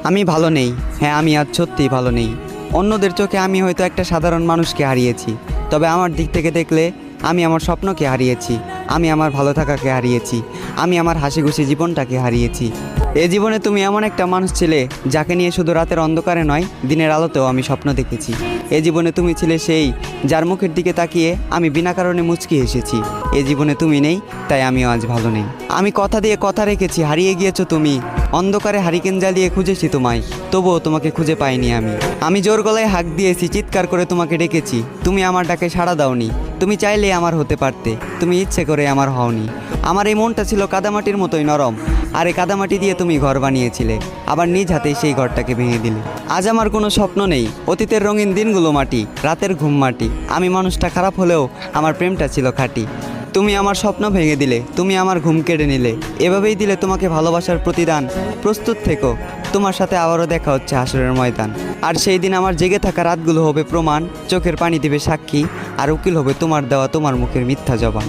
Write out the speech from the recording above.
আমি ভালো নেই। হ্যাঁ, আমি আজ সত্যিই ভালো নেই। অন্যদের চোখে আমি হয়তো একটা সাধারণ মানুষকে হারিয়েছি, তবে আমার দিক থেকে দেখলে আমি আমার স্বপ্নকে হারিয়েছি, আমি আমার ভালো থাকাকে হারিয়েছি, আমি আমার হাসি খুশি জীবনটাকে হারিয়েছি। এ জীবনে তুমি এমন একটা মানুষ ছিলে যাকে নিয়ে শুধু রাতের অন্ধকারে নয়, দিনের আলোতেও আমি স্বপ্ন দেখেছি। এ জীবনে তুমি ছিলে সেই যার মুখের দিকে তাকিয়ে আমি বিনা কারণে মুচকি এসেছি। এ জীবনে তুমি নেই, তাই আমিও আজ ভালো নেই। আমি কথা দিয়ে কথা রেখেছি, হারিয়ে গিয়েছো তুমি। অন্ধকারে হারিকেন জ্বালিয়ে খুঁজেছি তোমায়, তবুও তোমাকে খুঁজে পাইনি আমি জোর গলায় হাঁক দিয়েছি, চিৎকার করে তোমাকে ডেকেছি, তুমি আমার ডাকে সাড়া দাওনি। তুমি চাইলে আমার হতে পারতে, তুমি ইচ্ছে করে আমার হওনি। আমার এই মনটা ছিল কাদামাটির মতোই নরম, আর এই কাদামাটি দিয়ে তুমি ঘর বানিয়েছিলে, আবার নিজ হাতেই সেই ঘরটাকে ভেঙে দিলে। আজ আমার কোনো স্বপ্ন নেই, অতীতের রঙিন দিনগুলো মাটি, রাতের ঘুম মাটি। আমি মানুষটা খারাপ হলেও আমার প্রেমটা ছিল খাঁটি। তুমি আমার স্বপ্ন ভেঙে দিলে, তুমি আমার ঘুম কেড়ে নিলে, এভাবেই দিলে তোমাকে ভালোবাসার প্রতিদান। প্রস্তুত থেকো, তোমার সাথে আবারও দেখা হচ্ছে হাসরের ময়দান। আর সেই দিন আমার জেগে থাকা রাতগুলো হবে প্রমাণ, চোখের পানি দিবে সাক্ষী, আর উকিল হবে তোমার দেওয়া তোমার মুখের মিথ্যা জবান।